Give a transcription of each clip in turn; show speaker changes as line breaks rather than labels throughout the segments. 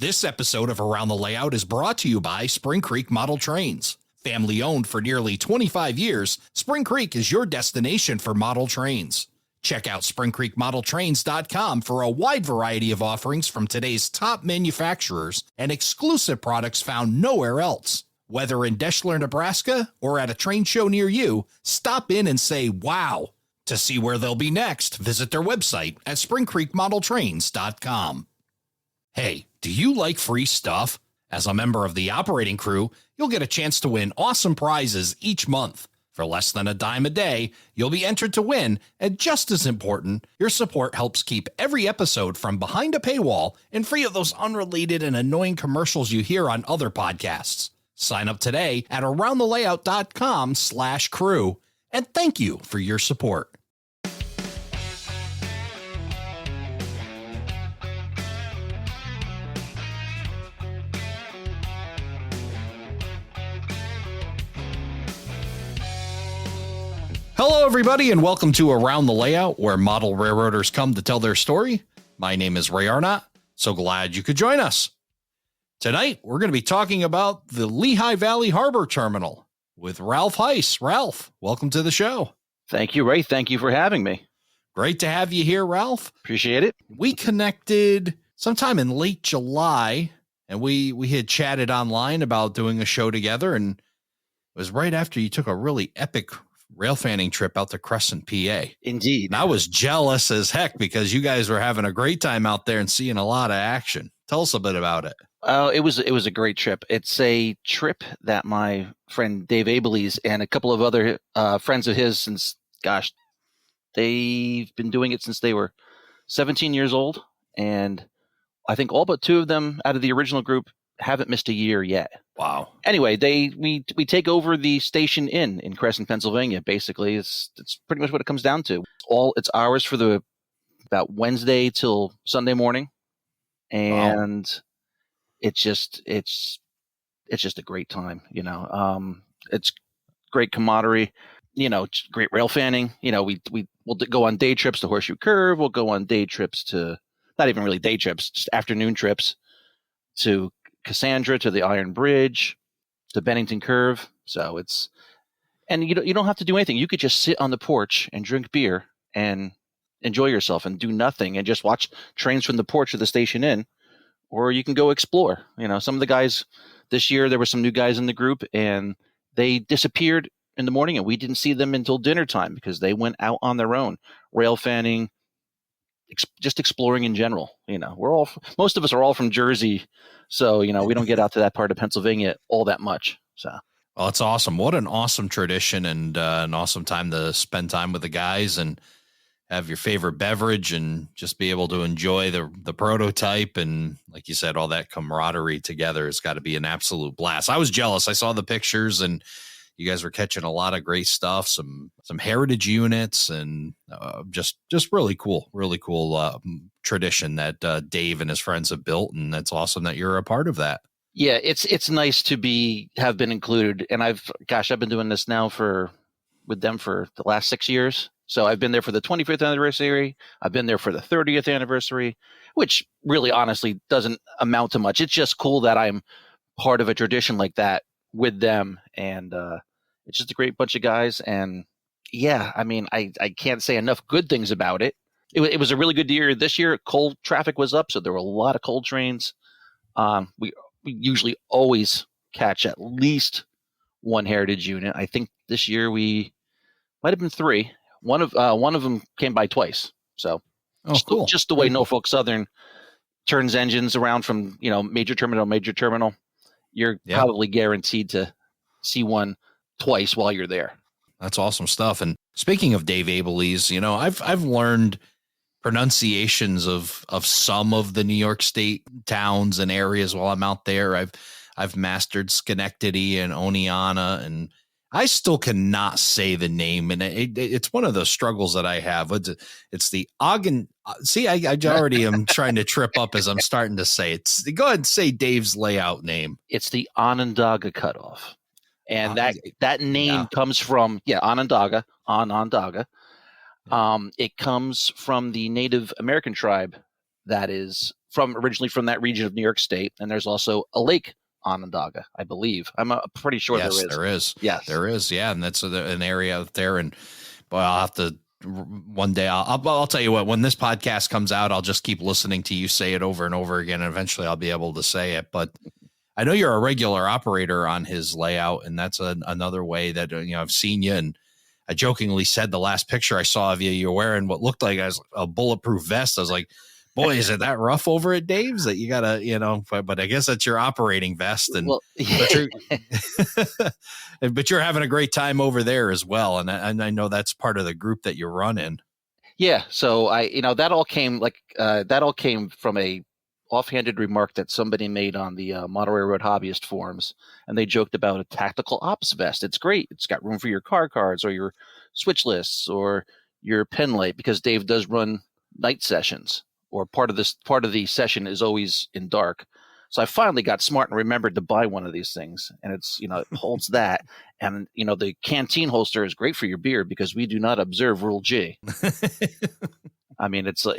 This episode of Around the Layout is brought to you by Spring Creek Model Trains. Family owned for nearly 25 years, Spring Creek is your destination for model trains. Check out springcreekmodeltrains.com for a wide variety of offerings from today's top manufacturers and exclusive products found nowhere else. Whether in Deschler, Nebraska, or at a train show near you, stop in and say, wow. To see where they'll be next, visit their website at springcreekmodeltrains.com. Hey, do you like free stuff? As a member of the operating crew, you'll get a chance to win awesome prizes each month. For less than a dime a day, you'll be entered to win, and just as important, your support helps keep every episode from behind a paywall and free of those unrelated and annoying commercials you hear on other podcasts. Sign up today at aroundthelayout.com/crew, and thank you for your support. Hello, everybody, and welcome to Around the Layout, where model railroaders come to tell their story. My name is Ray Arnott. So glad you could join us. Tonight, we're going to be talking about the Lehigh Valley Harbor Terminal with Ralph Heiss. Ralph, welcome to the show.
Thank you, Ray. Thank you for having me.
Great to have you here, Ralph.
Appreciate it.
We connected sometime in late July, and we had chatted online about doing a show together, and it was right after you took a really epic rail fanning trip out to Crescent, PA.
Indeed.
And I was jealous as heck because you guys were having a great time out there and seeing a lot of action. Tell us a bit about it.
It was a great trip. It's a trip that my friend Dave Abeleys and a couple of other friends of his since, gosh, they've been doing it since they were 17 years old. And I think all but two of them out of the original group haven't missed a year yet.
Wow.
Anyway, we take over the Station Inn in Crescent, Pennsylvania. Basically, it's pretty much what it comes down to. It's hours for about Wednesday till Sunday morning, and wow. It's just a great time. It's great camaraderie. Great rail fanning. We'll go on day trips to Horseshoe Curve. We'll go on day trips to not even really day trips, just afternoon trips to Cassandra, to the Iron Bridge, to Bennington Curve. So you don't have to do anything. You could just sit on the porch and drink beer and enjoy yourself and do nothing and just watch trains from the porch of the Station Inn, or you can go explore. Some of the guys this year, there were some new guys in the group and they disappeared in the morning and we didn't see them until dinner time because they went out on their own, rail fanning, just exploring in general. Most of us are all from Jersey, so we don't get out to that part of Pennsylvania all that much. So,
well, it's awesome. What an awesome tradition and an awesome time to spend time with the guys and have your favorite beverage and just be able to enjoy the prototype. And like you said, all that camaraderie together has got to be an absolute blast. I was jealous. I saw the pictures and you guys were catching a lot of great stuff, some heritage units, and just really cool tradition that Dave and his friends have built, and that's awesome that you're a part of that.
Yeah, it's nice to have been included, and I've been doing this now with them for the last 6 years. So I've been there for the 25th anniversary. I've been there for the 30th anniversary, which really honestly doesn't amount to much. It's just cool that I'm part of a tradition like that with them, and it's just a great bunch of guys. And yeah, I can't say enough good things about it. It was a really good year. This year, coal traffic was up, so there were a lot of coal trains. We usually always catch at least one heritage unit. I think this year we might have been three. One of them came by twice. So
cool.
Just the way Norfolk Southern turns engines around from major terminal to major terminal, you're probably guaranteed to see one twice while you're there.
That's awesome stuff. And speaking of Dave Abeleys, I've learned pronunciations of some of the New York State towns and areas while I'm out there. I've mastered Schenectady and Oneonta, and I still cannot say the name. And it's one of those struggles that I have. It's the Ogden. See, I already am trying to trip up as I'm starting to say it. Go ahead and say Dave's layout name.
It's the Onondaga cutoff. And that name comes from, Onondaga. It comes from the Native American tribe that is originally from that region of New York State, and there's also a lake Onondaga, I believe. I'm pretty sure
yes,
there is.
there is.
Yes,
there is. Yeah, and that's an area out there. And well, I'll have to one day. I'll tell you what. When this podcast comes out, I'll just keep listening to you say it over and over again, and eventually I'll be able to say it. But I know you're a regular operator on his layout, and that's another way that I've seen you. And I jokingly said the last picture I saw of you, you're wearing what looked like a bulletproof vest. I was like, boy, is it that rough over at Dave's that you gotta, but I guess that's your operating vest. And
well,
but you're having a great time over there as well. And I know that's part of the group that you run in.
Yeah. So that all came from a offhanded remark that somebody made on the Model Railroad Hobbyist forums, and they joked about a tactical ops vest. It's great. It's got room for your car cards or your switch lists or your pen light, because Dave does run night sessions, or part of the session is always in dark. So I finally got smart and remembered to buy one of these things, and it's it holds that, and the canteen holster is great for your beer because we do not observe Rule G. I mean, it's not,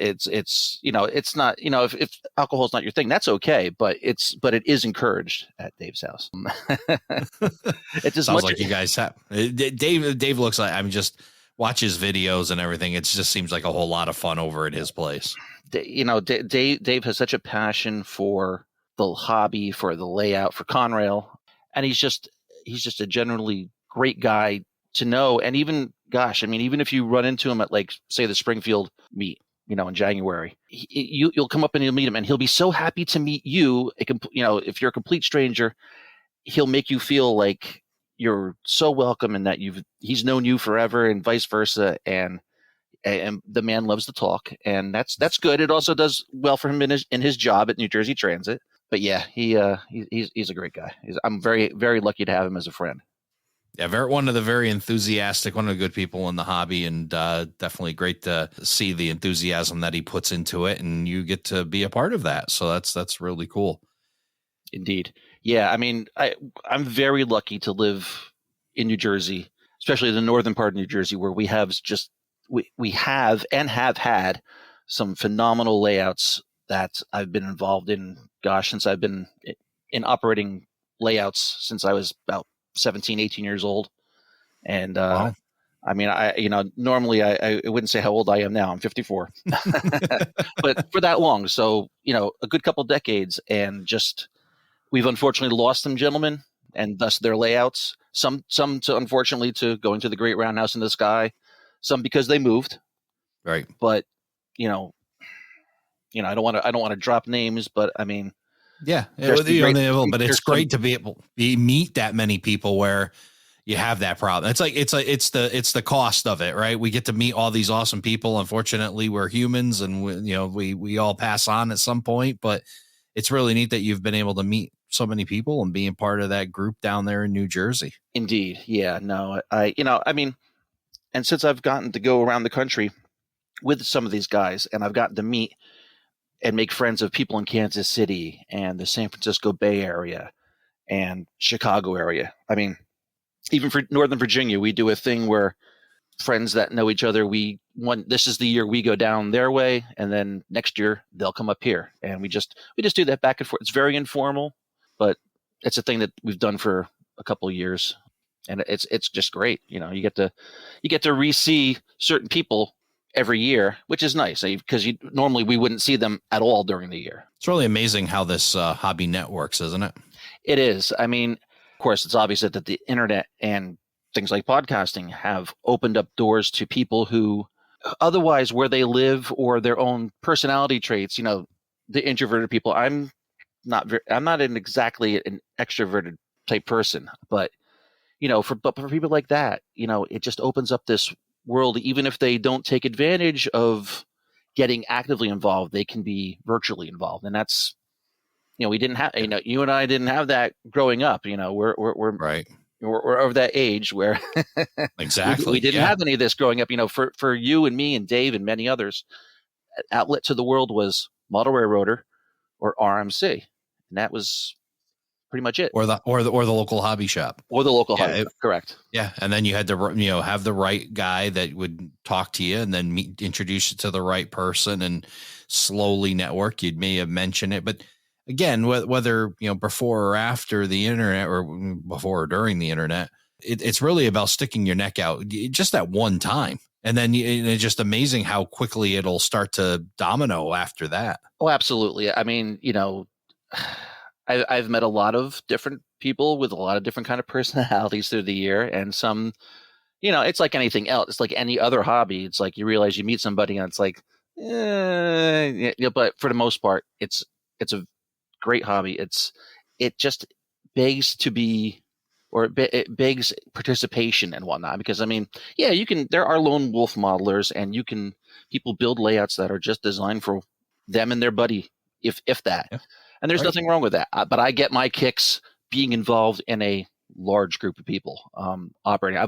if alcohol is not your thing, that's okay, but it is encouraged at Dave's house. It's as
sounds
much
like you guys have Dave looks like, just watch his videos and everything. It just seems like a whole lot of fun over at his place.
Dave has such a passion for the hobby, for the layout, for Conrail, and he's just a generally great guy to know. And even if you run into him at, like, say, the Springfield meet, in January, you'll come up and you'll meet him, and he'll be so happy to meet you. If you're a complete stranger, he'll make you feel like you're so welcome, and that he's known you forever, and vice versa. And the man loves to talk, and that's good. It also does well for him in his job at New Jersey Transit. But yeah, he's a great guy. I'm very, very lucky to have him as a friend.
Yeah, one of the very enthusiastic, one of the good people in the hobby, and definitely great to see the enthusiasm that he puts into it, and you get to be a part of that. So that's really cool.
Indeed. Yeah, I mean, I'm very lucky to live in New Jersey, especially the northern part of New Jersey, where we have had some phenomenal layouts that I've been involved in. Gosh, since I've been in operating layouts since I was about 17, 18 years old. And
wow.
I mean, normally I wouldn't say how old I am now. I'm 54, but for that long. So, a good couple decades, and we've unfortunately lost some gentlemen, and thus their layouts. Some unfortunately to going to the Great Roundhouse in the Sky, some because they moved.
Right.
But, I don't want to drop names, but I mean,
yeah, but it's great to be able to meet that many people where you have that problem. It's the cost of it, right? We get to meet all these awesome people. Unfortunately, we're humans, and we all pass on at some point, but it's really neat that you've been able to meet so many people and being part of that group down there in New Jersey.
Indeed. Yeah, no, and since I've gotten to go around the country with some of these guys, and I've gotten to meet and make friends of people in Kansas City and the San Francisco Bay Area and Chicago area. I mean, even for Northern Virginia, we do a thing where friends that know each other, this is the year we go down their way, and then next year they'll come up here, and we just do that back and forth. It's very informal, but it's a thing that we've done for a couple of years, and it's just great. You get to re-see certain people every year, which is nice, because normally we wouldn't see them at all during the year.
It's really amazing how this hobby networks, isn't it?
It is. I mean, of course, it's obvious that the internet and things like podcasting have opened up doors to people who otherwise, where they live or their own personality traits, the introverted people. I'm not exactly an extroverted type person, but for people like that, it just opens up this world. Even if they don't take advantage of getting actively involved, they can be virtually involved, and that's we didn't have you and I didn't have that growing up. We're
right.
We're of that age where
exactly
we didn't have any of this growing up. For you and me and Dave and many others, outlet to the world was Model Railroader or RMC, and that was pretty much it.
or the local hobby shop.
Or the local hobby
Yeah,
shop, correct.
yeah, and then you had to have the right guy that would talk to you, and then introduce you to the right person, and slowly network. You may have mentioned it, but again, whether before or after the internet, or before or during the internet, it's really about sticking your neck out just at one time, and then it's just amazing how quickly it'll start to domino after that.
Oh, absolutely. I mean, I've met a lot of different people with a lot of different kind of personalities through the year, and some, it's like anything else. It's like any other hobby. It's like you realize you meet somebody and it's like, but for the most part, it's a great hobby. It just begs to be, or it begs participation and whatnot. Because I mean, yeah, there are lone wolf modelers, and people build layouts that are just designed for them and their buddy, if that.
Yeah.
And there's nothing wrong with that. But I get my kicks being involved in a large group of people operating. I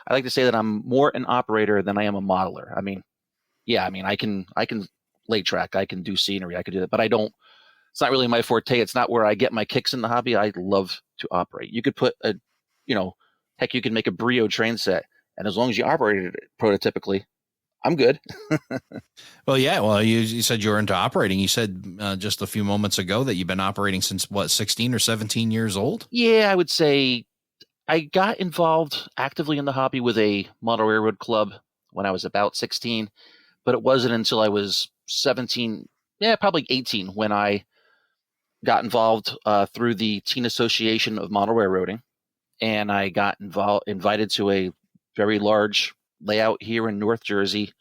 like to say that I'm more an operator than I am a modeler. I mean, yeah, I can lay track, I can do scenery, I can do that, but I don't. It's not really my forte. It's not where I get my kicks in the hobby. I love to operate. You could put heck, you can make a Brio train set, and as long as you operated it prototypically, I'm good.
Well, yeah. Well, you said you were into operating. You said just a few moments ago that you've been operating since 16 or 17 years old?
Yeah, I would say I got involved actively in the hobby with a model railroad club when I was about 16, but it wasn't until I was 17, probably 18, when I got involved through the Teen Association of Model Railroading, and I got invited to a very large layout here in North Jersey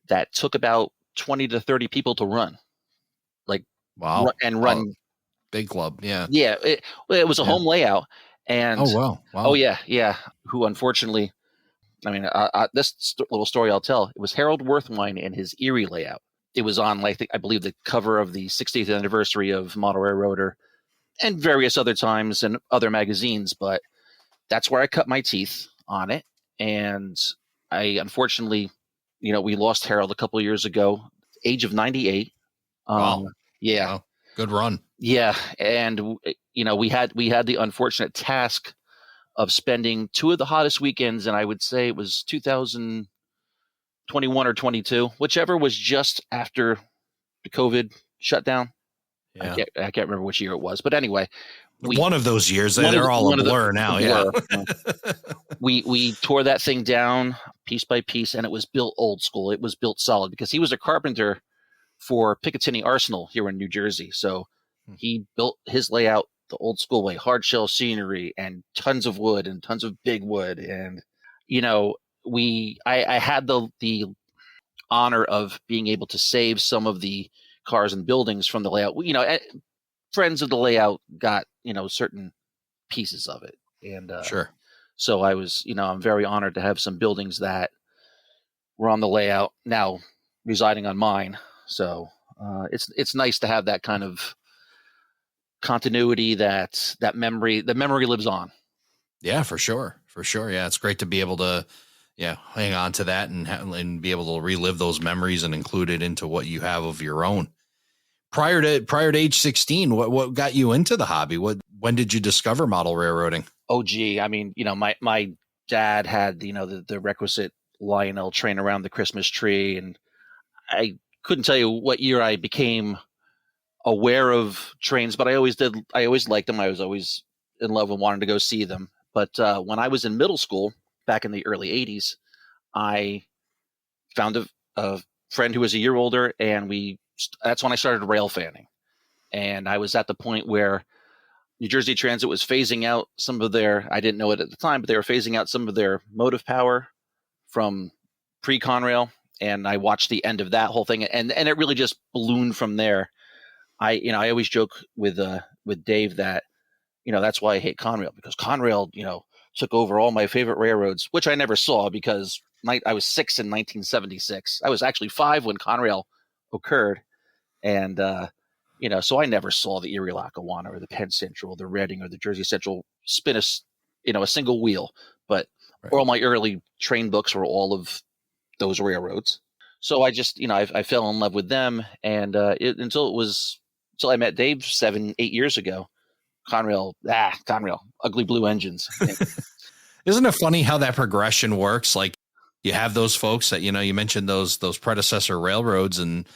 that took about 20 to 30 people to run.
Wow.
Run.
Big club. Yeah.
Yeah. It was a home layout. And
oh, wow.
Oh, yeah. Yeah. Who unfortunately, this little story I'll tell, it was Harold Worthwine and his Erie layout. It was on, I believe, the cover of the 60th anniversary of Model Railroader and various other times and other magazines. But that's where I cut my teeth on it. And I unfortunately, we lost Harold a couple of years ago, age of 98.
Wow.
Yeah.
Wow. Good run.
Yeah. And, we had the unfortunate task of spending two of the hottest weekends, and I would say it was 2021 or 22, whichever was just after the COVID shutdown.
Yeah.
I can't remember which year it was, but anyway,
one of those years, they're all a blur now. Yeah.
we tore that thing down piece by piece, and it was built old school. It was built solid because he was a carpenter for Picatinny Arsenal here in New Jersey. So he built his layout the old school way, hard shell scenery and tons of wood and tons of big wood. And, I had the honor of being able to save some of the cars and buildings from the layout. Friends of the layout got, certain pieces of it. And
sure.
So I was, I'm very honored to have some buildings that were on the layout now residing on mine. So it's nice to have that kind of continuity, that memory. The memory lives on.
Yeah, for sure. For sure. Yeah. It's great to be able to, hang on to that and be able to relive those memories and include it into what you have of your own. Prior to age 16, what got you into the hobby? When did you discover model railroading?
Oh, gee. My dad had, the requisite Lionel train around the Christmas tree. And I couldn't tell you what year I became aware of trains, but I always did. I always liked them. I was always in love and wanted to go see them. But when I was in middle school back in the early 80s, I found a friend who was a year older, and that's when I started rail fanning. And I was at the point where New Jersey Transit was phasing out some of their, I didn't know it at the time, but they were phasing out some of their motive power from pre-Conrail. And I watched the end of that whole thing, and it really just ballooned from there. I always joke with Dave that, that's why I hate Conrail, because Conrail, took over all my favorite railroads, which I never saw because I was 6 in 1976. I was actually 5 when Conrail occurred. And, so I never saw the Erie Lackawanna or the Penn Central, the Reading or the Jersey Central spin a single wheel. But all my early train books were all of those railroads. So I just, I fell in love with them. And until I met Dave 7-8 years ago, Conrail, ugly blue engines.
Isn't it funny how that progression works? Like you have those folks that, you mentioned those predecessor railroads, and,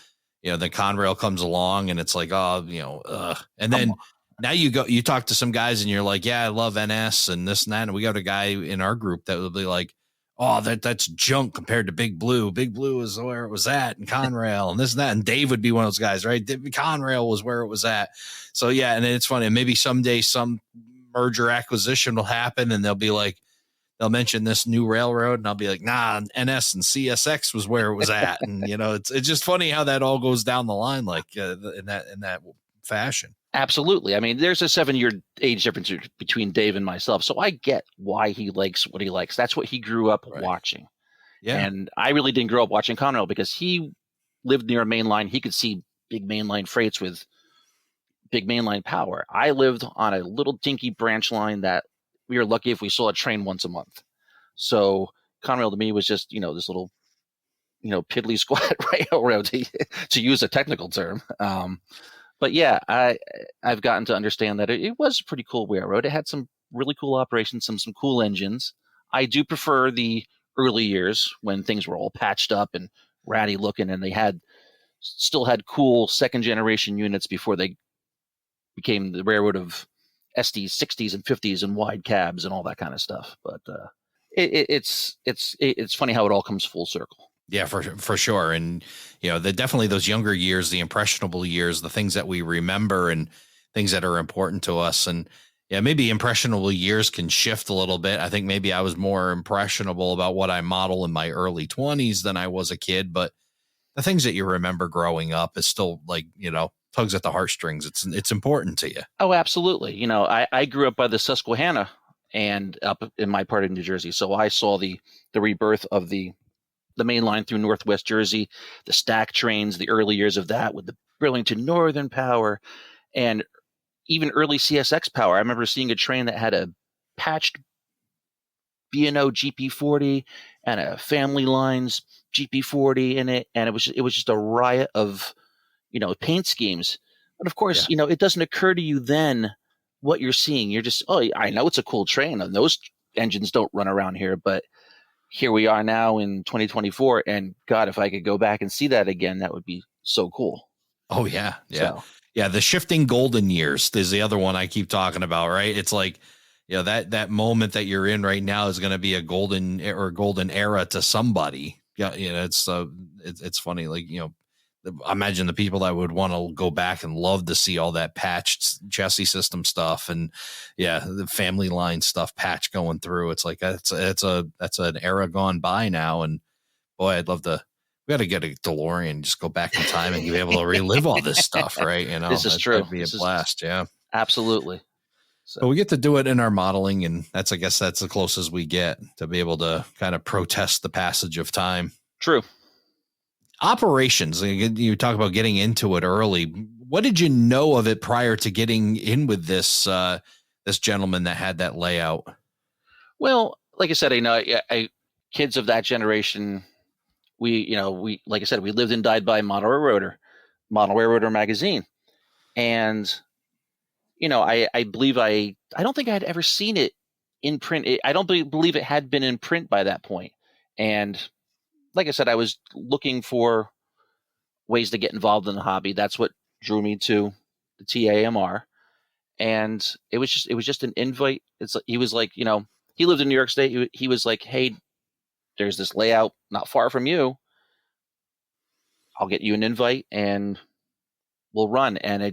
the Conrail comes along and it's like, oh, and then now you talk to some guys and you're like, yeah, I love NS and this and that. And we got a guy in our group that will be like, oh, that's junk compared to Big Blue. Big Blue is where it was at, and Conrail and this and that. And Dave would be one of those guys, right? Conrail was where it was at. So yeah, and it's funny. Maybe someday some merger acquisition will happen, and they'll be like, they'll mention this new railroad, and I'll be like, nah, NS and CSX was where it was at. And it's just funny how that all goes down the line, like in that fashion.
Absolutely. I mean, there's a 7-year age difference between Dave and myself, so I get why he likes what he likes. That's what he grew up watching. Yeah. And I really didn't grow up watching Conrail because he lived near a main line. He could see big mainline freights with big mainline power. I lived on a little dinky branch line that we were lucky if we saw a train once a month. So Conrail to me was just, this little, piddly squat railroad, to use a technical term. But yeah, I've gotten to understand that it was a pretty cool railroad. It had some really cool operations, some cool engines. I do prefer the early years when things were all patched up and ratty looking, and they still had cool second generation units before they became the railroad of SDs, 60s, and 50s, and wide cabs and all that kind of stuff. But it's funny how it all comes full circle.
Yeah, for sure. And, definitely those younger years, the impressionable years, the things that we remember and things that are important to us. And yeah, maybe impressionable years can shift a little bit. I think maybe I was more impressionable about what I model in my early 20s than I was a kid. But the things that you remember growing up is still like, tugs at the heartstrings. It's important to you.
Oh, absolutely. I grew up by the Susquehanna and up in my part of New Jersey. So I saw the rebirth of the main line through Northwest Jersey, the stack trains, the early years of that with the Burlington Northern power, and even early CSX power. I remember seeing a train that had a patched B&O GP40 and a Family Lines GP40 in it, and it was just a riot of paint schemes. But of course, it doesn't occur to you then what you're seeing. You're just, oh, I know it's a cool train, and those engines don't run around here, but here we are now in 2024, and God, if I could go back and see that again, that would be so cool.
Oh yeah. Yeah. The shifting golden years is the other one I keep talking about, right? It's like, that moment that you're in right now is going to be a golden era to somebody. Yeah. It's funny. Like, I imagine the people that would want to go back and love to see all that patched chassis system stuff, and the Family Line stuff patch going through. It's like that's an era gone by now, and boy, I'd love to. We got to get a DeLorean and just go back in time and be able to relive all this stuff, right?
This is true.
That'd be a blast, yeah,
absolutely.
So. But we get to do it in our modeling, and I guess that's the closest we get to be able to kind of protest the passage of time.
True.
Operations, you talk about getting into it early. What did you know of it prior to getting in with this gentleman that had that layout?
Well, like I said, kids of that generation, we like I said, we lived and died by Model Railroader magazine, and I believe I don't think I had ever seen it in print. I don't believe it had been in print by that point, and like I said, I was looking for ways to get involved in the hobby. That's what drew me to the TAMR. And it was just an invite. He was like, he lived in New York State. He was like, hey, there's this layout not far from you. I'll get you an invite and we'll run. And I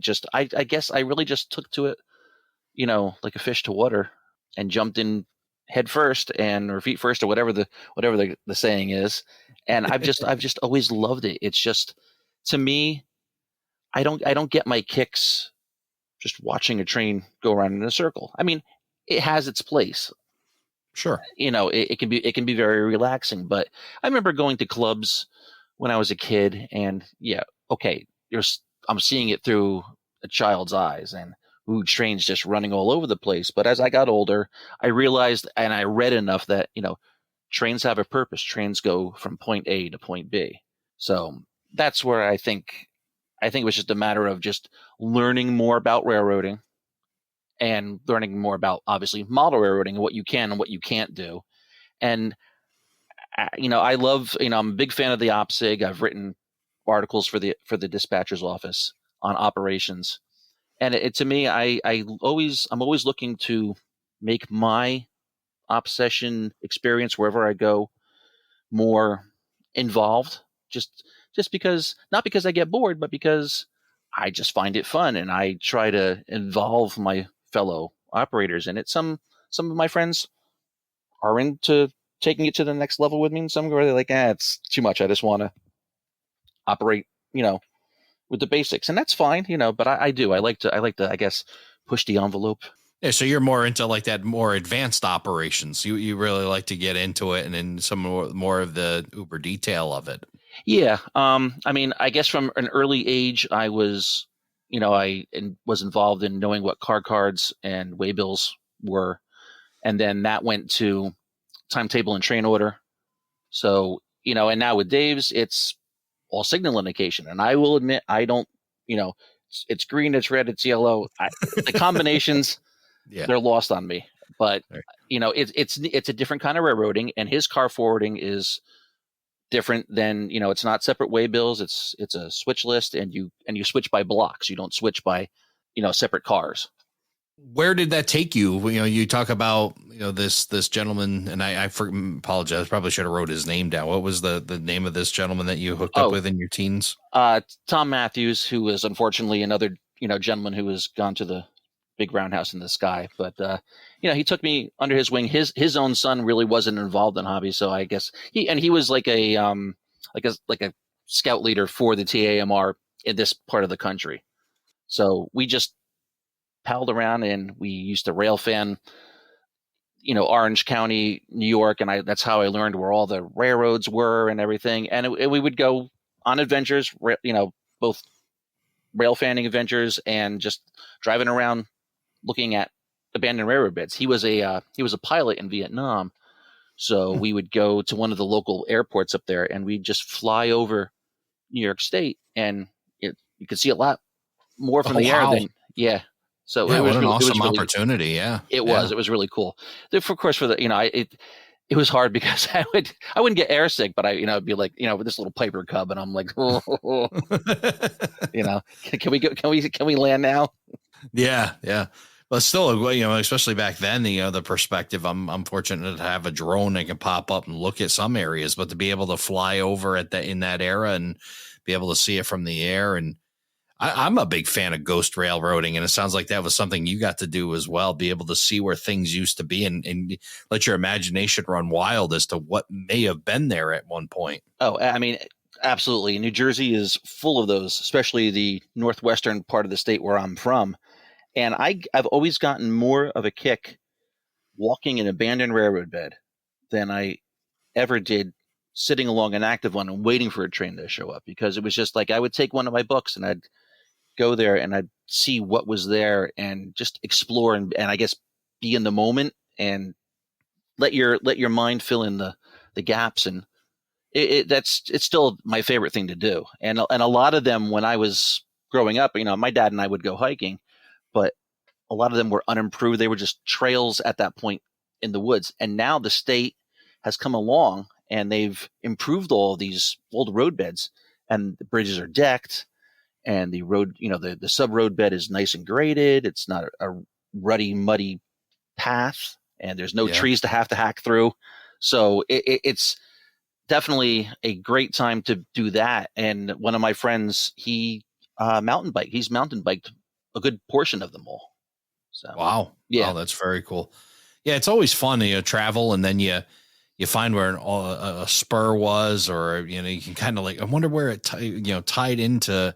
guess I really just took to it, like a fish to water, and jumped in head first or feet first, or whatever the saying is. And I've just always loved it. It's just, to me, I don't get my kicks just watching a train go around in a circle. I mean, it has its place.
Sure.
It can be very relaxing, but I remember going to clubs when I was a kid, and I'm seeing it through a child's eyes, and trains just running all over the place. But as I got older, I realized, and I read enough that, trains have a purpose. Trains go from point A to point B. So that's where I think it was just a matter of just learning more about railroading and learning more about obviously model railroading and what you can and what you can't do. And I love, I'm a big fan of the OPSIG. I've written articles for the dispatcher's office on operations, and to me, I'm always looking to make my op session experience wherever I go more involved. Just because, not because I get bored, but because I just find it fun, and I try to involve my fellow operators in it. Some of my friends are into taking it to the next level with me, and some are really like, it's too much. I just want to operate, with the basics, and that's fine, But I do. I like to, I guess, push the envelope.
Yeah, so you're more into like that more advanced operations. You really like to get into it and in some more of the uber detail of it.
Yeah. I mean, I guess from an early age, I was, was involved in knowing what car cards and waybills were. And then that went to timetable and train order. So, and now with Dave's, it's all signal indication. And I will admit, I don't, it's green, it's red, it's yellow. The combinations, they're lost on me. But, it's a different kind of railroading, and his car forwarding is different than, it's not separate waybills. It's a switch list, and you switch by blocks. You don't switch by, separate cars.
Where did that take you? You talk about, this gentleman, and I apologize. Probably should have wrote his name down. What was the name of this gentleman that you hooked up with in your teens?
Tom Matthews, who was unfortunately another, gentleman who has gone to the big roundhouse in the sky. But, he took me under his wing. His own son really wasn't involved in hobby. So I guess he was like a scout leader for the TAMR in this part of the country. So we just palled around, and we used to rail fan, Orange County, New York. And that's how I learned where all the railroads were and everything. And we would go on adventures, both rail fanning adventures and just driving around looking at abandoned railroad beds. He was a pilot in Vietnam. So we would go to one of the local airports up there, and we'd just fly over New York State, and you could see a lot more from the air than, yeah. So
it was
an
awesome opportunity. Yeah,
it was really cool. Of course, for the, it was hard because I wouldn't get airsick, but I'd be like, with this little Piper Cub, and I'm like, can we land now?
Yeah. But still, especially back then, the perspective, I'm fortunate to have a drone that can pop up and look at some areas, but to be able to fly over in that era and be able to see it from the air. And I'm a big fan of ghost railroading, and it sounds like that was something you got to do as well, be able to see where things used to be and let your imagination run wild as to what may have been there at one point.
Oh, I mean, absolutely. New Jersey is full of those, especially the northwestern part of the state where I'm from. And I've always gotten more of a kick walking an abandoned railroad bed than I ever did sitting along an active one and waiting for a train to show up, because it was just like I would take one of my books and I'd go there and I'd see what was there and just explore and I guess be in the moment and let your mind fill in the gaps. And it's still my favorite thing to do. And a lot of them, when I was growing up, my dad and I would go hiking, but a lot of them were unimproved. They were just trails at that point in the woods. And now the state has come along and they've improved all of these old road beds, and the bridges are decked, and the road, the sub road bed is nice and graded. It's not a ruddy, muddy path, and there's no trees to have to hack through. So it's definitely a great time to do that. And one of my friends, he's mountain biked a good portion of them all. So
wow, that's very cool. Yeah, it's always fun to travel, and then you find where a spur was, or you can kind of like, I wonder where it tied into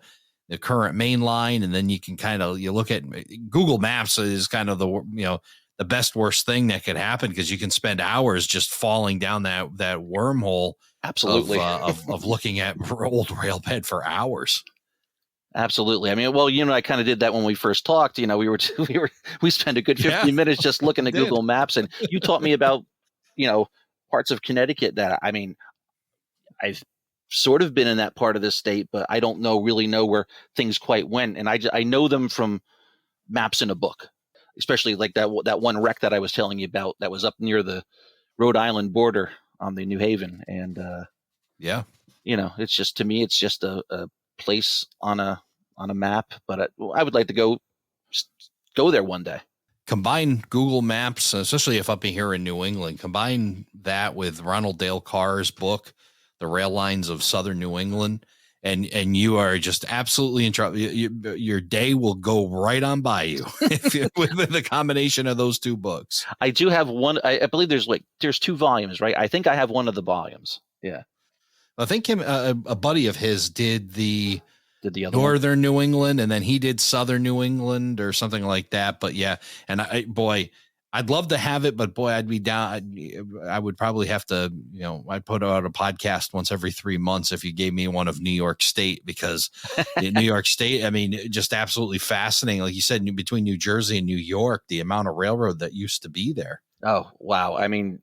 the current main line, and then you can kind of look at Google Maps is kind of the the best worst thing that could happen, because you can spend hours just falling down that wormhole.
Absolutely,
of looking at old rail bed for hours.
Absolutely. I mean, well, I kind of did that when we first talked. We spent a good 15 minutes just looking at Google Maps, and you taught me about, parts of Connecticut that, I mean, I've sort of been in that part of the state, but I don't really know where things quite went. And I know them from maps in a book. especially like that one wreck that I was telling you about that was up near the Rhode Island border on the New Haven. And,
Yeah.
it's just, to me, it's just a place on a map, but I would like to go there one day.
Combine Google Maps, especially if up here in New England, combine that with Ronald Dale Carr's book, The Rail Lines of Southern New England, and you are just absolutely in trouble. Your day will go right on by you with the combination of those two books.
I do have one. I believe there's 2 volumes, right? I think I have one of the volumes. Yeah.
I think a buddy of his did the
other
Northern
one?
New England, and then he did Southern New England or something like that. But yeah, and I'd love to have it, but boy, I'd be down. I would probably have to, I'd put out a podcast once every 3 months if you gave me one of New York State, because in New York State, I mean, just absolutely fascinating. Like you said, between New Jersey and New York, the amount of railroad that used to be there.
Oh, wow. I mean,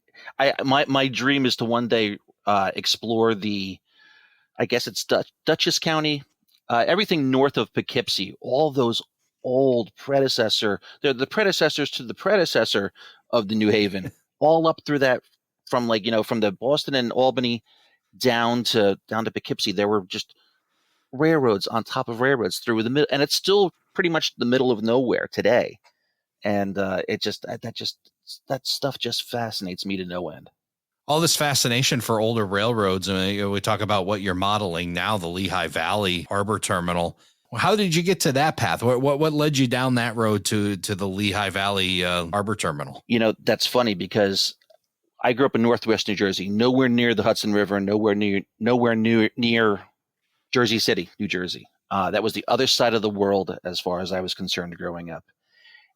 my dream is to one day explore I guess it's Dutchess County, everything north of Poughkeepsie, all those old they're the predecessors to the predecessor of the New Haven, all up through that, from from the Boston and Albany down to Poughkeepsie. There were just railroads on top of railroads through the middle, and it's still pretty much the middle of nowhere today. And that stuff just fascinates me to no end.
All this fascination for older railroads. I mean, we talk about what you're modeling now, the Lehigh Valley Harbor Terminal. How did you get to that path? What led you down that road to the Lehigh Valley Harbor Terminal?
That's funny, because I grew up in Northwest New Jersey, nowhere near the Hudson River, nowhere near Jersey City, New Jersey. That was the other side of the world as far as I was concerned growing up.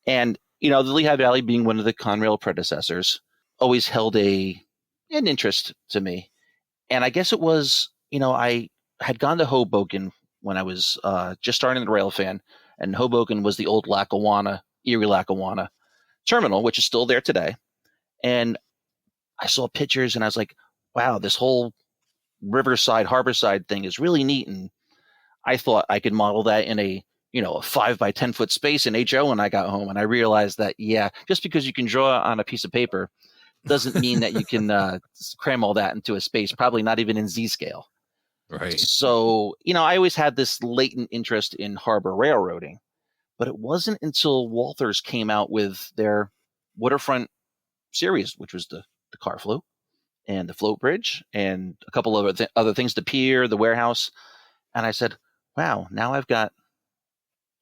And, the Lehigh Valley, being one of the Conrail predecessors, always held an interest to me. And I guess it was, I had gone to Hoboken when I was just starting the rail fan, and Hoboken was the old Erie Lackawanna terminal, which is still there today. And I saw pictures and I was like, wow, this whole riverside, harborside thing is really neat. And I thought I could model that in a 5 by 10 foot space in HO when I got home. And I realized that, just because you can draw on a piece of paper doesn't mean that you can cram all that into a space, probably not even in Z scale.
Right.
So, I always had this latent interest in harbor railroading, but it wasn't until Walthers came out with their waterfront series, which was the car float and the float bridge and a couple of other things, the pier, the warehouse. And I said, wow, now I've got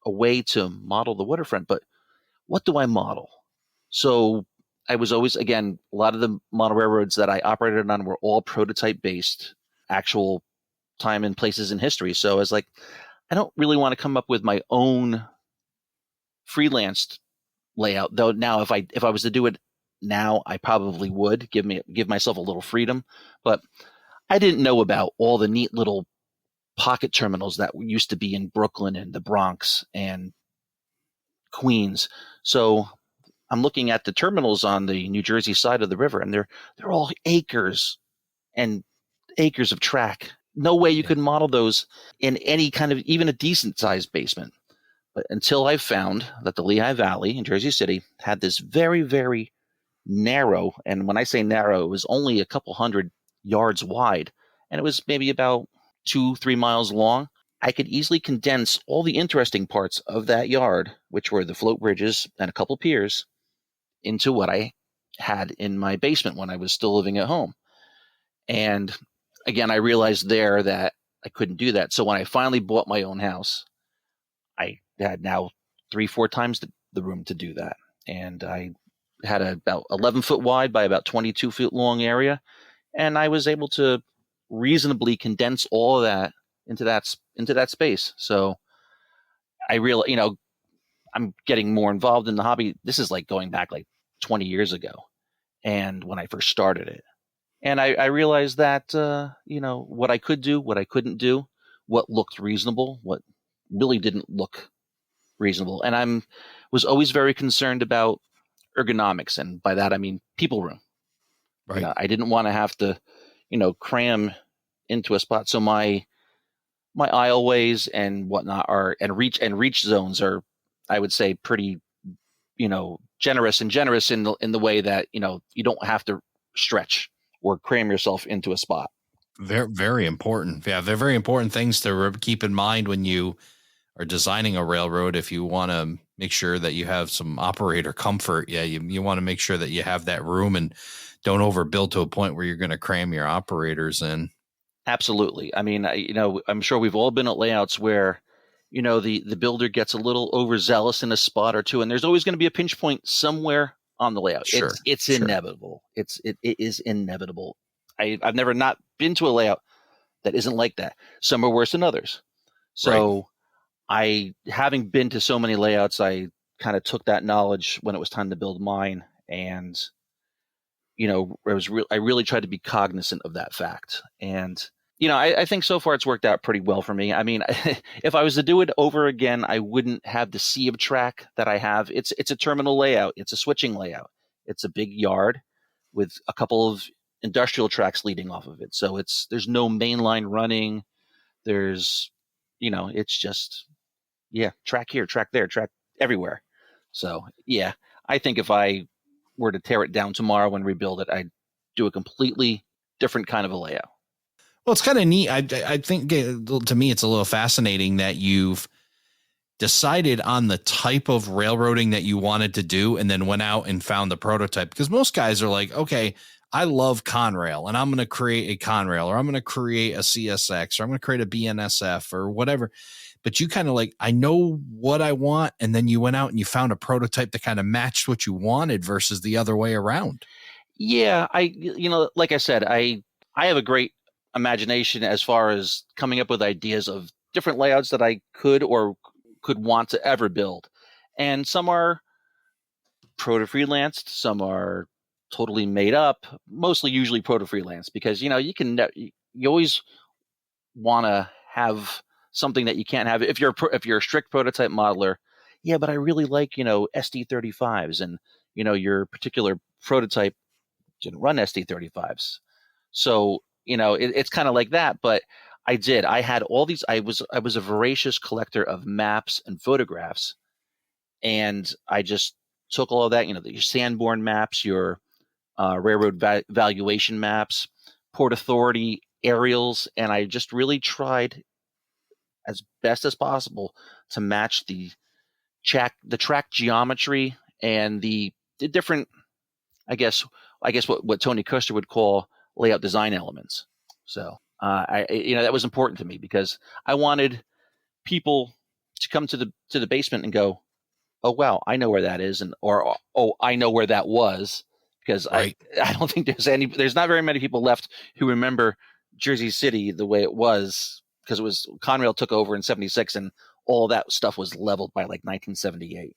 a way to model the waterfront, but what do I model? So I was always, again, a lot of the model railroads that I operated on were all prototype based, actual time and places in history. So I was like, I don't really want to come up with my own freelanced layout, though. Now, if I was to do it now, I probably would give myself a little freedom, but I didn't know about all the neat little pocket terminals that used to be in Brooklyn and the Bronx and Queens. So I'm looking at the terminals on the New Jersey side of the river, and they're all acres and acres of track. No way you could model those in any kind of, even a decent sized basement. But until I found that the Lehigh Valley in Jersey City had this very, very narrow, and when I say narrow, it was only a couple hundred yards wide, and it was maybe about 2-3 miles long. I could easily condense all the interesting parts of that yard, which were the float bridges and a couple piers, into what I had in my basement when I was still living at home. And again, I realized there that I couldn't do that. So when I finally bought my own house, I had now 3-4 times the room to do that. And I had about 11 foot wide by about 22 foot long area. And I was able to reasonably condense all of that into that space. So I realized, I'm getting more involved in the hobby. This is like going back like 20 years ago, and when I first started it. And I realized that, what I could do, what I couldn't do, what looked reasonable, what really didn't look reasonable. And I was always very concerned about ergonomics. And by that, I mean people room.
Right.
I didn't want to have to, cram into a spot. So my aisleways and whatnot and reach zones are, I would say, pretty generous in the way that, you don't have to stretch or cram yourself into a spot.
Very, very important. Yeah, they're very important things to keep in mind when you are designing a railroad. If you want to make sure that you have some operator comfort, you want to make sure that you have that room and don't overbuild to a point where you're going to cram your operators in.
Absolutely. I mean, I'm sure we've all been at layouts where, the builder gets a little overzealous in a spot or two, and there's always going to be a pinch point somewhere on the layout.
Sure,
It's
sure.
inevitable. It is inevitable. I've never not been to a layout that isn't like that. Some are worse than others. So having been to so many layouts, I kind of took that knowledge when it was time to build mine, and I really tried to be cognizant of that fact. And I think so far it's worked out pretty well for me. I mean, if I was to do it over again, I wouldn't have the sea of track that I have. It's a terminal layout. It's a switching layout. It's a big yard with a couple of industrial tracks leading off of it. So there's no main line running. There's, it's just, track here, track there, track everywhere. So I think if I were to tear it down tomorrow and rebuild it, I'd do a completely different kind of a layout.
Well, it's kind of neat. I think to me, it's a little fascinating that you've decided on the type of railroading that you wanted to do and then went out and found the prototype, because most guys are like, okay, I love Conrail and I'm going to create a Conrail, or I'm going to create a CSX, or I'm going to create a BNSF or whatever. But you kind of like, I know what I want. And then you went out and you found a prototype that kind of matched what you wanted versus the other way around.
Yeah. Like I said, I have a great imagination as far as coming up with ideas of different layouts that I could want to ever build. And some are proto-freelanced, some are totally made up, mostly usually proto-freelance, because, you always want to have something that you can't have if you're a strict prototype modeler. Yeah, but I really like, SD35s, and, your particular prototype didn't run SD35s. So, it's kind of like that. But I had all these, I was a voracious collector of maps and photographs. And I just took all of that, your Sanborn maps, your railroad valuation maps, Port Authority aerials. And I just really tried as best as possible to match the track geometry and the different, I guess what Tony Kuster would call layout design elements. So that was important to me, because I wanted people to come to the basement and go, oh wow, I know where that is, or oh, I know where that was, because I don't think there's not very many people left who remember Jersey City the way it was, because Conrail took over in 76 and all that stuff was leveled by like 1978.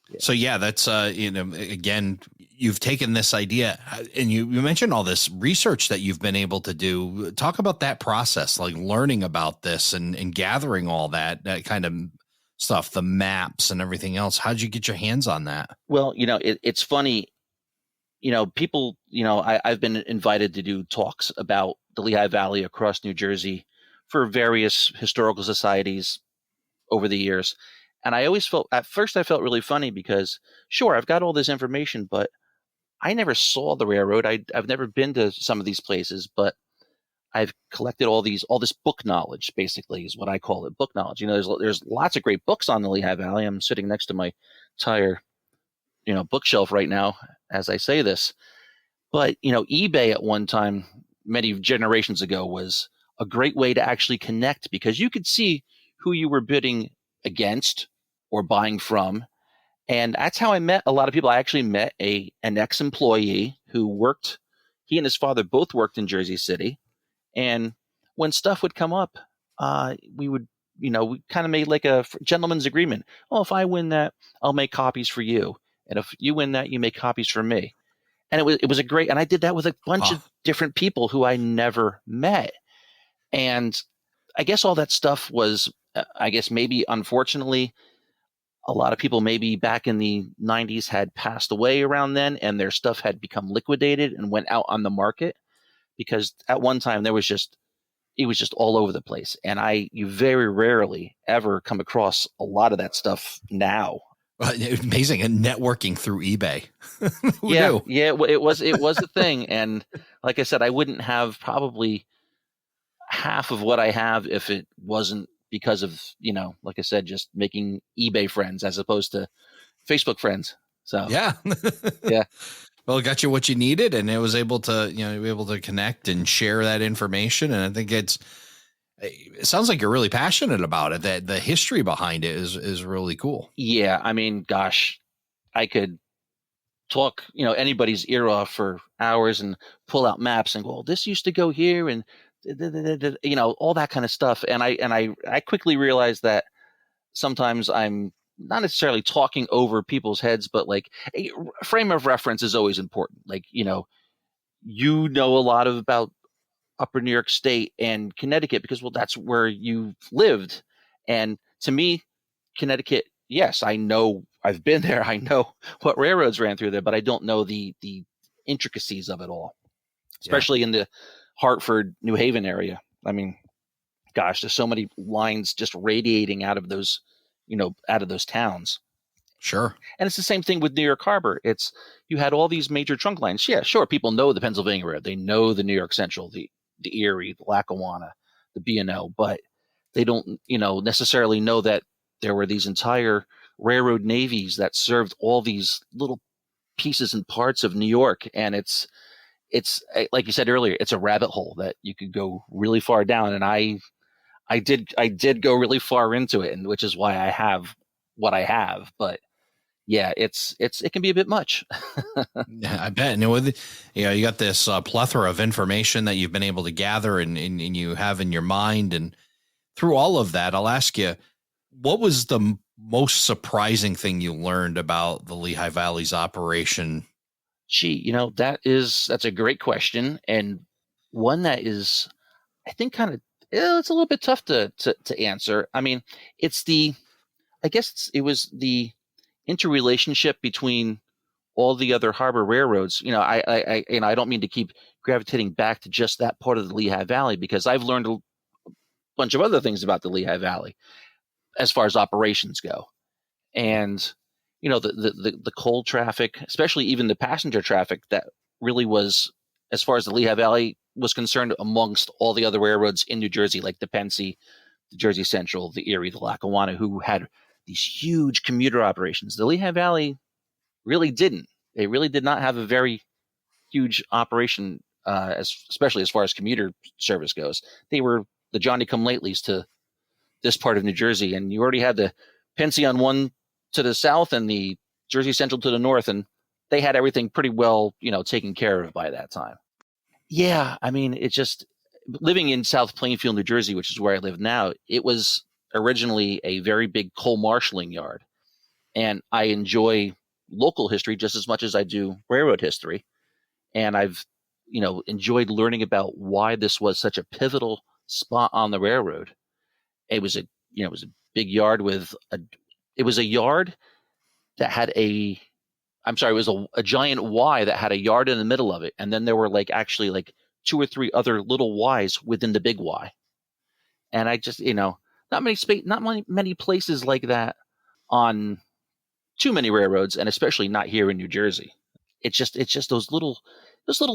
Yeah. So that's again, you've taken this idea and you mentioned all this research that you've been able to do. Talk about that process, like learning about this and gathering all that kind of stuff, the maps and everything else. How'd you get your hands on that?
Well, it's funny, people, I've been invited to do talks about the Lehigh Valley across New Jersey for various historical societies over the years. And I felt really funny, because sure, I've got all this information, but I never saw the railroad. I've never been to some of these places, but I've collected all this book knowledge, basically, is what I call it, book knowledge. There's lots of great books on the Lehigh Valley. I'm sitting next to my entire, bookshelf right now as I say this. But, eBay at one time, many generations ago, was a great way to actually connect, because you could see who you were bidding against or buying from. And that's how I met a lot of people. I actually met an ex-employee he and his father both worked in Jersey City. And when stuff would come up, we kind of made like a gentleman's agreement. Oh, if I win that, I'll make copies for you. And if you win that, you make copies for me. And it was a great, and I did that with a bunch of different people who I never met. And I guess all that stuff was, maybe unfortunately, a lot of people maybe back in the 90s had passed away around then, and their stuff had become liquidated and went out on the market, because at one time it was just all over the place. And you very rarely ever come across a lot of that stuff now.
Amazing. And networking through eBay. Who
Yeah,
knew?
yeah, it was a thing, and like I said, I wouldn't have probably half of what I have if it wasn't because of, like I said, just making eBay friends as opposed to Facebook friends. So
Yeah.
yeah,
Well, it got you what you needed, and it was able to, be able to connect and share that information. And I think it sounds like you're really passionate about it. That the history behind it is really cool.
yeah. I mean, gosh, I could talk, anybody's ear off for hours and pull out maps and go, "Oh, this used to go here," and all that kind of stuff. And I quickly realized that sometimes I'm not necessarily talking over people's heads, but like a frame of reference is always important. Like, a lot about upper New York State and Connecticut because, well, that's where you've lived. And to me, Connecticut, yes, I know I've been there. I know what railroads ran through there, but I don't know the intricacies of it all, especially in the Hartford, New Haven area. I mean, gosh, there's so many lines just radiating out of those, out of those towns.
Sure.
And it's the same thing with New York Harbor. You had all these major trunk lines. Yeah, sure, people know the Pennsylvania Railroad. They know the New York Central, the Erie, the Lackawanna, the B&O, but they don't, necessarily know that there were these entire railroad navies that served all these little pieces and parts of New York. And it's like you said earlier, it's a rabbit hole that you could go really far down. And I did go really far into it, and which is why I have what I have. But yeah, it can be a bit much.
Yeah, I bet. And with, you got this plethora of information that you've been able to gather and you have in your mind. And through all of that, I'll ask you, what was the most surprising thing you learned about the Lehigh Valley's operation?
Gee, that's a great question, and one that is, I think, kind of, it's a little bit tough to answer. I mean, it was the interrelationship between all the other harbor railroads. I don't mean to keep gravitating back to just that part of the Lehigh Valley, because I've learned a bunch of other things about the Lehigh Valley as far as operations go. And, the coal traffic, especially even the passenger traffic that really was, as far as the Lehigh Valley was concerned, amongst all the other railroads in New Jersey, like the Pennsy, the Jersey Central, the Erie, the Lackawanna, who had these huge commuter operations. The Lehigh Valley really didn't. They really did not have a very huge operation, especially as far as commuter service goes. They were the Johnny come latelys to this part of New Jersey, and you already had the Pennsy on one to the south and the Jersey Central to the north, and they had everything pretty well, taken care of by that time. Yeah, I mean, it just, living in South Plainfield, New Jersey, which is where I live now, it was originally a very big coal marshaling yard, and I enjoy local history just as much as I do railroad history, and I've enjoyed learning about why this was such a pivotal spot on the railroad. It was a big yard it was a yard that had it was a giant Y that had a yard in the middle of it. And then there were actually two or three other little Ys within the big Y. And I just, not many places like that on too many railroads, and especially not here in New Jersey. It's just those little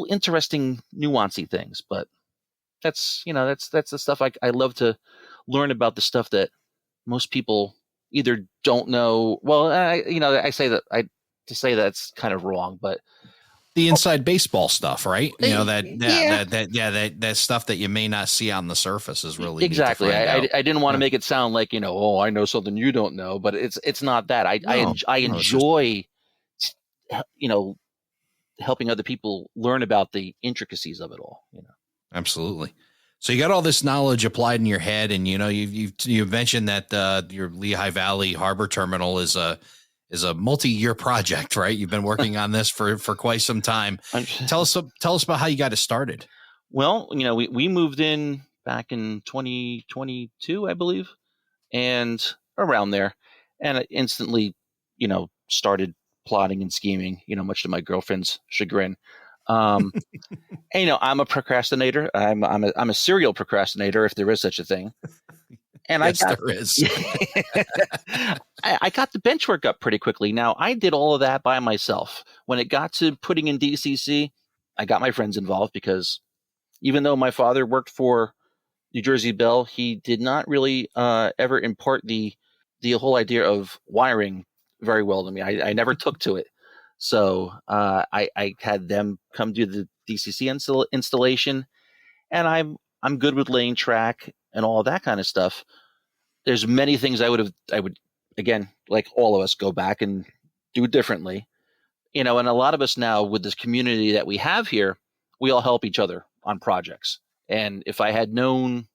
interesting nuancy things. But that's the stuff I love to learn about, the stuff that most people either don't know. Well, I say that to say that's kind of wrong, but
The inside baseball stuff, right?
Yeah.
That stuff that you may not see on the surface is really
Exactly.
neat to find out.
I didn't want to make it sound like, oh, I know something you don't know, but it's not that. I
No,
enjoy, helping other people learn about the intricacies of it all.
Absolutely. So you got all this knowledge applied in your head, and you've mentioned that your Lehigh Valley Harbor Terminal is a multi-year project, right? You've been working on this for quite some time. Tell us about how you got it started.
Well, we moved in back in 2022, I believe, and around there, and I instantly, started plotting and scheming, much to my girlfriend's chagrin. And, I'm a procrastinator. I'm a serial procrastinator, if there is such a thing. And
yes, there is.
I got the bench work up pretty quickly. Now, I did all of that by myself. When it got to putting in DCC, I got my friends involved because even though my father worked for New Jersey Bell, he did not really ever impart the whole idea of wiring very well to me. I never took to it. So I had them come do the DCC installation, and I'm good with laying track and all that kind of stuff. There's many things I would again, like all of us, go back and do differently. And a lot of us now, with this community that we have here, we all help each other on projects. And if I had known,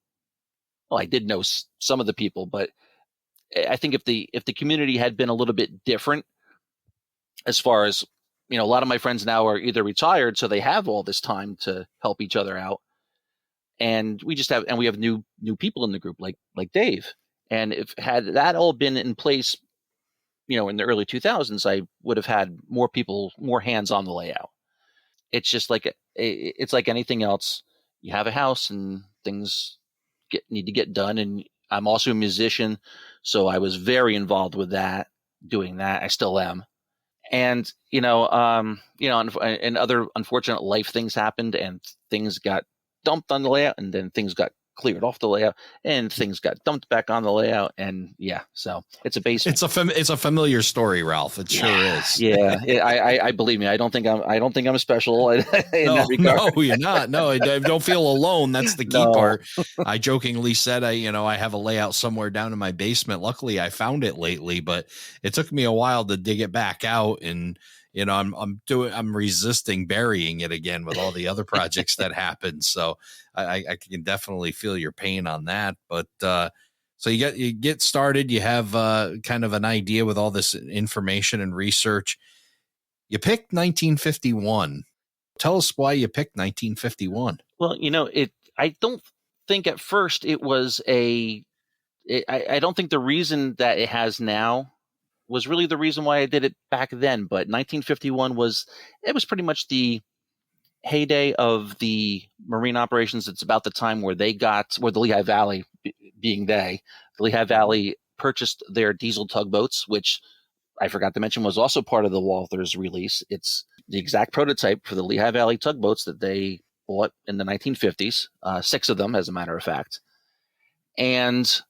well, I did know some of the people, but I think if the community had been a little bit different, as far as a lot of my friends now are either retired, so they have all this time to help each other out, and we have new people in the group, like Dave. And if had that all been in place, in the early 2000s, I would have had more people, more hands on the layout. It's just it's like anything else. You have a house and things need to get done. And I'm also a musician, so I was very involved with that, doing that. I still am. And, and other unfortunate life things happened, and things got dumped on the layout, and then things got cleared off the layout, and things got dumped back on the layout. And so it's a base.
It's a familiar story, Ralph. It sure is.
Yeah. I believe me. I don't think I'm special in that regard.
No, you're not. No, don't feel alone. That's the key part. I jokingly said, I have a layout somewhere down in my basement. Luckily I found it lately, but it took me a while to dig it back out. And, I'm resisting burying it again with all the other projects that happened. So I can definitely feel your pain on that. But so you get started. You have kind of an idea with all this information and research. You picked 1951. Tell us why you picked 1951.
Well, I don't think at first it was I don't think the reason that it has now was really the reason why I did it back then. But 1951 was pretty much the heyday of the marine operations. It's about the time where the Lehigh Valley, being the Lehigh Valley, purchased their diesel tugboats, which I forgot to mention was also part of the Walthers release. It's the exact prototype for the Lehigh Valley tugboats that they bought in the 1950s, 6 of them, as a matter of fact. And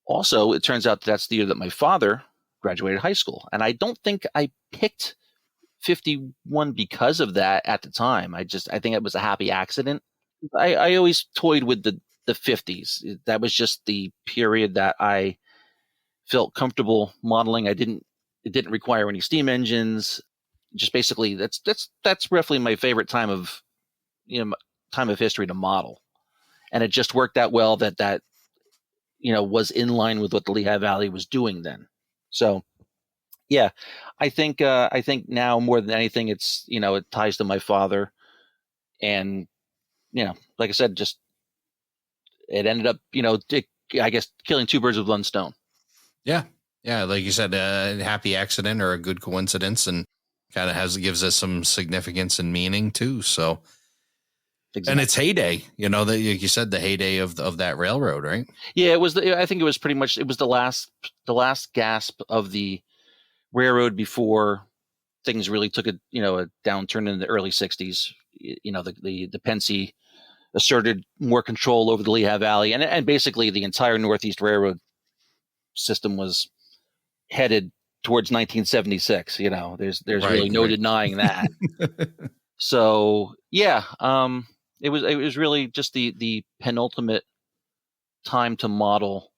also, it turns out that's the year that my father graduated high school. And I don't think I picked 51 because of that at the time. I think it was a happy accident. I always toyed with the 50s. That was just the period that I felt comfortable modeling. It didn't require any steam engines. Just basically, that's roughly my favorite time of history to model. And it just worked out well that was in line with what the Lehigh Valley was doing then. So, yeah, I think now more than anything, it's it ties to my father, and like I said, just it ended up I guess killing 2 birds with 1 stone.
Yeah, like you said, a happy accident or a good coincidence, and kind of gives us some significance and meaning too. So. Exactly. And its heyday, like you said, the heyday of that railroad, right?
Yeah, it was. I think it was pretty much. It was the last gasp of the railroad before things really took a downturn in the early '60s. The Pensy asserted more control over the Lehigh Valley, and basically the entire Northeast Railroad system was headed towards 1976. There's really no denying that. So yeah. It was really just the penultimate time to model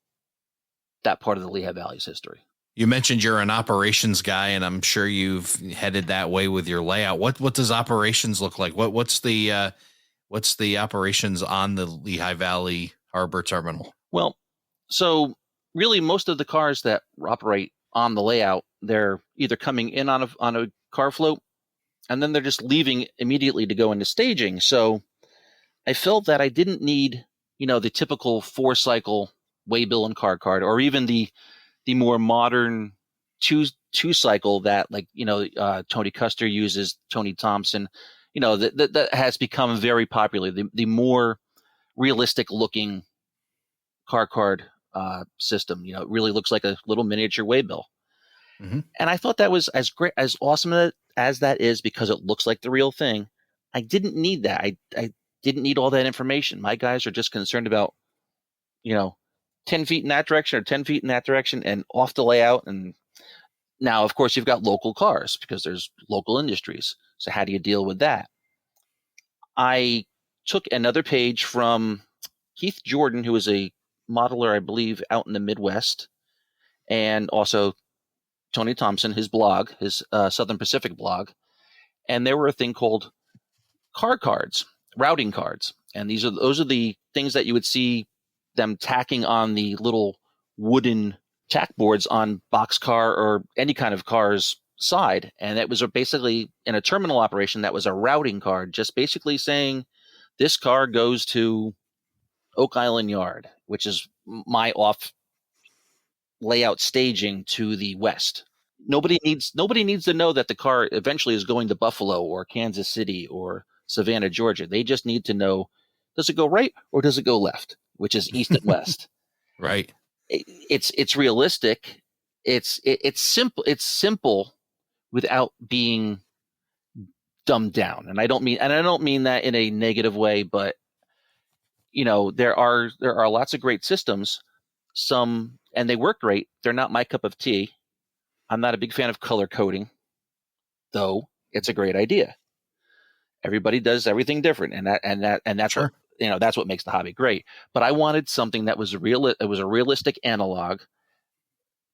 that part of the Lehigh Valley's history.
You mentioned you're an operations guy, and I'm sure you've headed that way with your layout. What does operations look like? What's the operations on the Lehigh Valley Harbor Terminal?
Well, so really most of the cars that operate on the layout, they're either coming in on a car float, and then they're just leaving immediately to go into staging. So I felt that I didn't need, the typical 4-cycle waybill and car card, or even the more modern two cycle that Tony Custer uses, Tony Thompson, that has become very popular. The more realistic looking car card system. It really looks like a little miniature waybill.
Mm-hmm.
And I thought that was as great, as awesome as that is, because it looks like the real thing. I didn't need that. I didn't need all that information. My guys are just concerned about, 10 feet in that direction or 10 feet in that direction and off the layout. And now, of course, you've got local cars because there's local industries. So how do you deal with that? I took another page from Keith Jordan, who is a modeler, I believe, out in the Midwest, and also Tony Thompson, his blog, his Southern Pacific blog. And there were a thing called car cards, routing cards. And those are the things that you would see them tacking on the little wooden tack boards on boxcar or any kind of car's side. And it was basically, in a terminal operation, that was a routing card, just basically saying this car goes to Oak Island Yard, which is my off layout staging to the west. Nobody needs to know that the car eventually is going to Buffalo or Kansas City or Savannah, Georgia. They just need to know, does it go right or does it go left, which is east and west.
Right.
It's realistic. It's simple. It's simple without being dumbed down. And I don't mean that in a negative way, but there are lots of great systems. Some, and they work great. They're not my cup of tea. I'm not a big fan of color coding, though it's a great idea. Everybody does everything different, and that's
Sure.
that's what makes the hobby great. But I wanted something that was it was a realistic analog,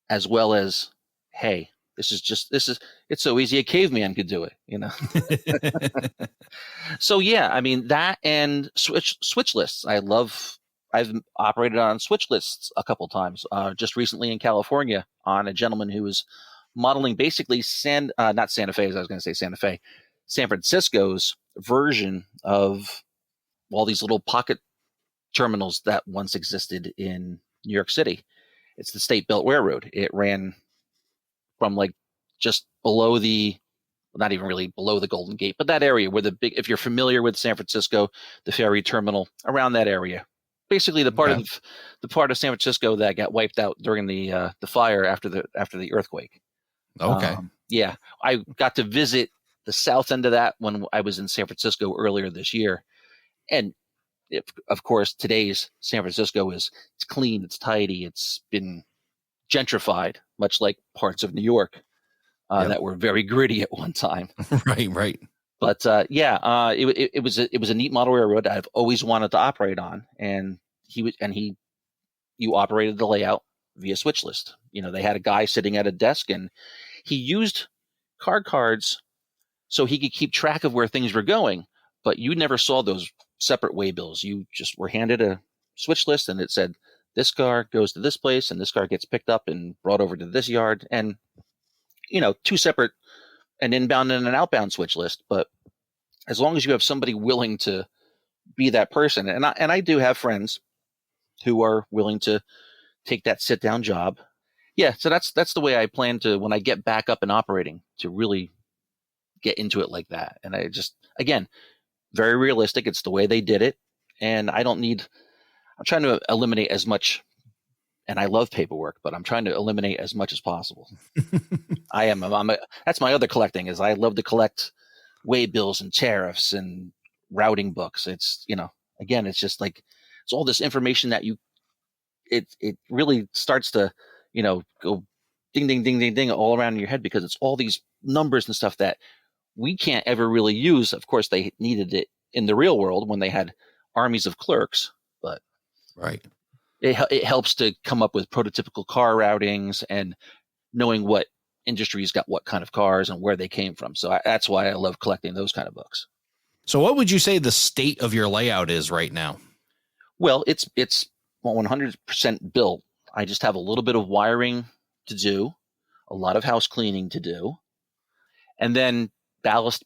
as well as, hey, it's so easy a caveman could do it, So yeah, I mean that and switch lists. I've operated on switch lists a couple times. Just recently in California on a gentleman who was modeling basically not Santa Fe, as I was going to say Santa Fe, San Francisco's version of all these little pocket terminals that once existed in New York City. It's the State Belt Railroad. It ran from like just below not even really below the Golden Gate, but that area where if you're familiar with San Francisco, the ferry terminal, around that area. Basically, the part of San Francisco that got wiped out during the fire after the earthquake.
Okay.
Yeah, I got to visit the south end of that when I was in San Francisco earlier this year, and of course, today's San Francisco it's clean, it's tidy, it's been gentrified, much like parts of New York that were very gritty at one time.
Right.
But it was a neat model railroad I've always wanted to operate on, and you operated the layout via switch list. They had a guy sitting at a desk, and he used car cards so he could keep track of where things were going. But you never saw those separate waybills. You just were handed a switch list, and it said this car goes to this place, and this car gets picked up and brought over to this yard, and two separate, an inbound and an outbound switch list. But as long as you have somebody willing to be that person, and I do have friends who are willing to take that sit down job. Yeah, so that's the way I plan to, when I get back up and operating, to really get into it like that. And I just, again, very realistic. It's the way they did it, and I'm trying to eliminate as much. And I love paperwork, but I'm trying to eliminate as much as possible. That's my other collecting, is I love to collect waybills and tariffs and routing books. It's, again, it's just like, it's all this information that it really starts to, go ding, ding, ding, ding, ding all around in your head, because it's all these numbers and stuff that we can't ever really use. Of course, they needed it in the real world when they had armies of clerks, but
right.
It helps to come up with prototypical car routings and knowing what industries got what kind of cars and where they came from. So that's why I love collecting those kind of books.
So what would you say the state of your layout is right now?
Well, it's 100% built. I just have a little bit of wiring to do, a lot of house cleaning to do, and then ballast.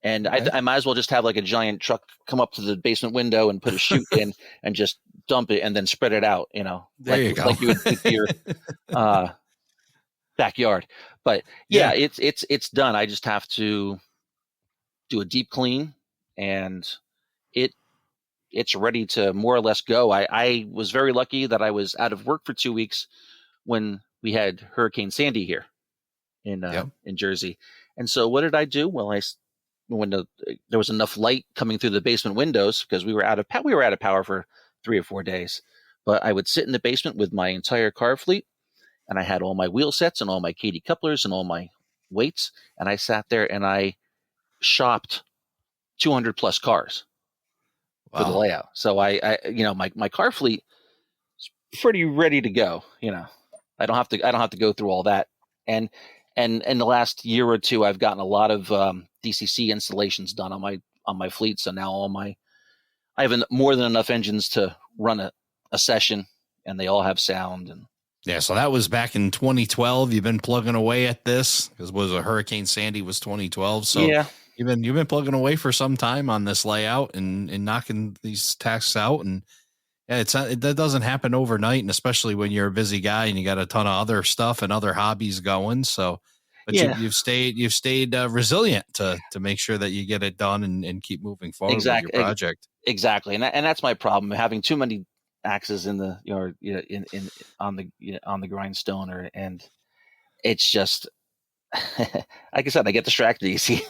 And okay. I might as well just have like a giant truck come up to the basement window and put a chute in and just dump it and then spread it out,
There you go.
Like you would do to your backyard. But yeah, it's done. I just have to do a deep clean, and it's ready to more or less go. I was very lucky that I was out of work for 2 weeks when we had Hurricane Sandy here in Jersey. And so what did I do? Well, when there was enough light coming through the basement windows, because we were out of power for 3 or 4 days. But I would sit in the basement with my entire car fleet, and I had all my wheel sets and all my Katy couplers and all my weights, and I sat there and I shopped 200 plus cars for the layout. So I my car fleet is pretty ready to go. I don't have to go through all that. And in the last year or two, I've gotten a lot of DCC installations done on my fleet. So now I have more than enough engines to run a session, and they all have sound. And
yeah, so that was back in 2012. You've been plugging away at this, because Hurricane Sandy was 2012. So
yeah,
you've been plugging away for some time on this layout and knocking these tasks out. And yeah, that doesn't happen overnight, and especially when you're a busy guy and you got a ton of other stuff and other hobbies going. So, but
yeah,
you've stayed resilient to make sure that you get it done and keep moving forward with your project.
Exactly, and that's my problem, having too many axes in the on the grindstone, and it's just like I said, I get distracted easy.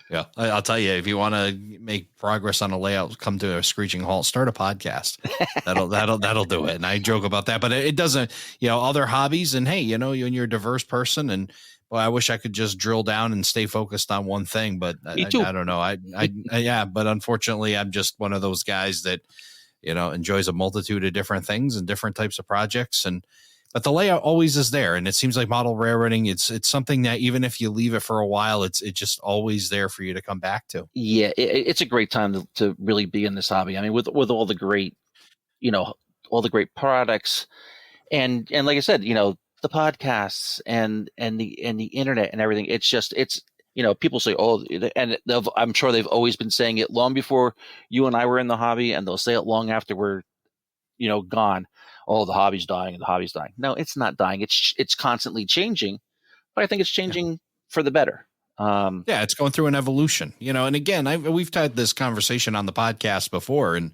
Yeah, I'll tell you, if you want to make progress on a layout, come to a screeching halt, start a podcast. That'll do it. And I joke about that, but it doesn't, other hobbies, and hey, you're a diverse person, and I wish I could just drill down and stay focused on one thing, but I don't know. Yeah, but unfortunately I'm just one of those guys that, enjoys a multitude of different things and different types of projects. But the layout always is there, and it seems like model railroading, it's something that even if you leave it for a while, it's just always there for you to come back to.
Yeah, it's a great time to really be in this hobby. I mean, with all the great, all the great products, and like I said, the podcasts and the internet and everything. It's people say, oh, and I'm sure they've always been saying it long before you and I were in the hobby, and they'll say it long after we're gone. Oh, the hobby's dying, and the hobby's dying. No, it's not dying. It's constantly changing, but I think it's changing for the better.
Yeah, it's going through an evolution, and again, we've had this conversation on the podcast before, and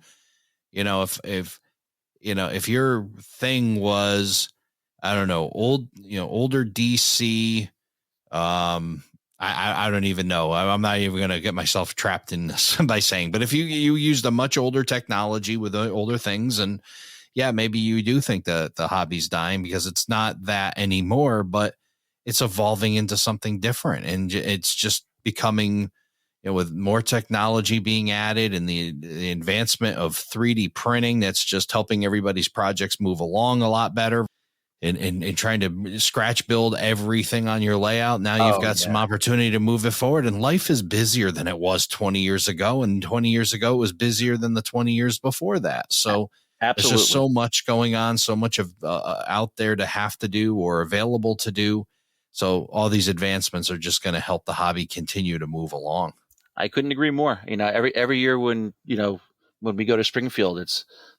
if your thing was, I don't know, older DC, I don't even know. I'm not even going to get myself trapped in this by saying, but if you used a much older technology with older things, and yeah, maybe you do think that the hobby's dying because it's not that anymore, but it's evolving into something different, and it's just becoming, with more technology being added and the advancement of 3D printing, that's just helping everybody's projects move along a lot better. And trying to scratch build everything on your layout. Now you've got some opportunity to move it forward, and life is busier than it was 20 years ago. And 20 years ago it was busier than the 20 years before that. So
absolutely,
there's just so much going on, so much of out there to have to do or available to do. So all these advancements are just going to help the hobby continue to move along.
I couldn't agree more. Every year when we go to Springfield,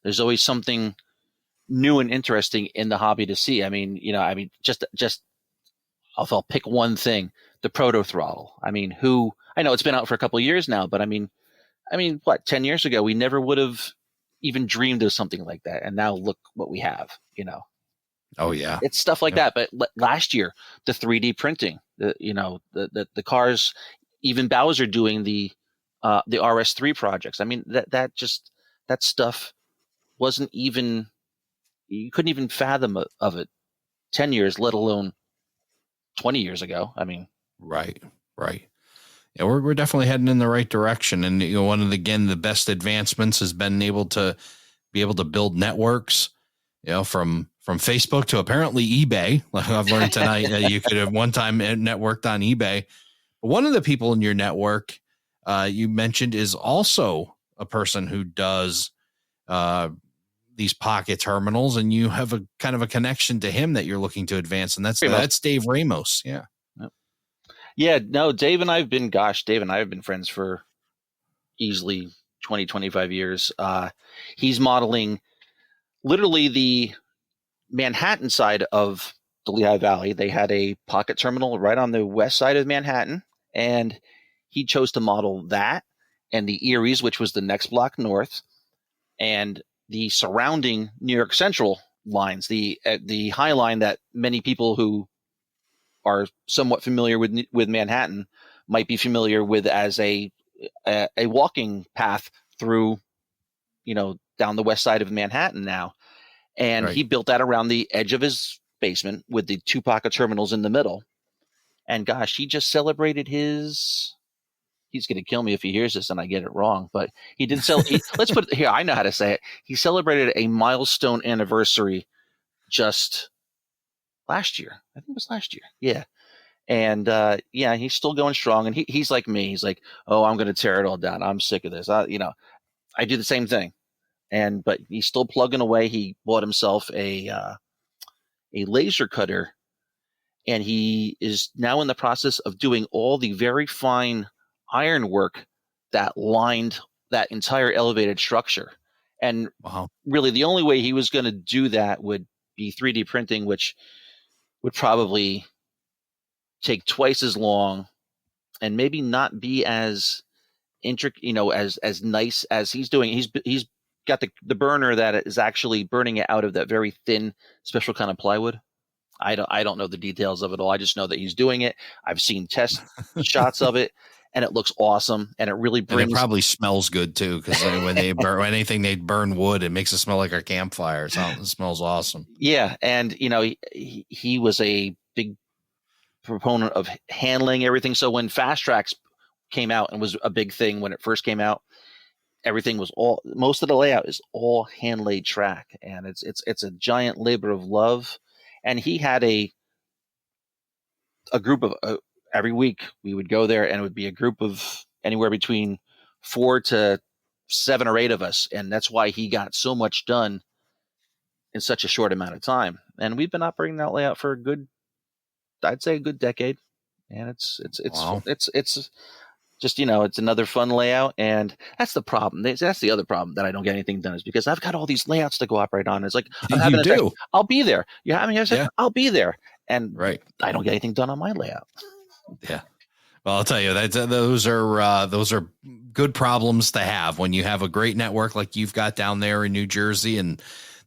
there's always something new and interesting in the hobby to see. Just I'll pick one thing: the proto throttle. I know it's been out for a couple of years now, but what, 10 years ago we never would have even dreamed of something like that, and now look what we have.
Oh yeah,
it's stuff like that. But last year, the 3D printing, the cars, even Bowser doing the RS3 projects. That stuff wasn't even. You couldn't even fathom of it 10 years, let alone 20 years ago.
Right. Yeah, we're definitely heading in the right direction. And one of the best advancements has been able to build networks, from Facebook to apparently eBay. Like I've learned tonight that you could have one time networked on eBay. But one of the people in your network you mentioned is also a person who does these pocket terminals, and you have a kind of a connection to him that you're looking to advance. And that's Dave Ramos. Yeah.
Yeah. No, Dave and I have been friends for easily 20, 25 years. He's modeling literally the Manhattan side of the Lehigh Valley. They had a pocket terminal right on the west side of Manhattan, and he chose to model that. and the Eries, which was the next block north, and the surrounding New York Central lines, the High Line that many people who are somewhat familiar with Manhattan might be familiar with as a walking path through, down the west side of Manhattan now. And he built that around the edge of his basement with the 2 pocket terminals in the middle. And gosh, he just celebrated his. He's going to kill me if he hears this and I get it wrong, but he did let's put it here. I know how to say it. He celebrated a milestone anniversary just last year. I think it was last year. Yeah. And he's still going strong. And he's like me. He's like, oh, I'm going to tear it all down. I'm sick of this. I do the same thing. But he's still plugging away. He bought himself a laser cutter, and he is now in the process of doing all the very fine ironwork that lined that entire elevated structure. And really, the only way he was going to do that would be 3D printing, which would probably take twice as long and maybe not be as intricate, as nice as he's doing. He's got the burner that is actually burning it out of that very thin special kind of plywood. I don't know the details of it all. I just know that he's doing it. I've seen test shots of it, and it looks awesome. And it really brings.
And it probably smells good too, because when they burn anything, they burn wood. It makes it smell like a campfire. So it smells awesome.
Yeah, and he was a big proponent of handling everything. So when Fast Tracks came out and was a big thing when it first came out, everything was most of the layout is all hand laid track, and it's a giant labor of love. And he had a group of every week we would go there, and it would be a group of anywhere between 4 to 7 or 8 of us, and that's why he got so much done in such a short amount of time. And we've been operating that layout for I'd say a good decade, and it's just, it's another fun layout. And that's the problem. That's the other problem that I don't get anything done, is because I've got all these layouts to go operate on. It's like, I'll be there. You having a second? I'll be there. And I don't get anything done on my layout.
Yeah. Well, I'll tell you that those are good problems to have when you have a great network like you've got down there in New Jersey, and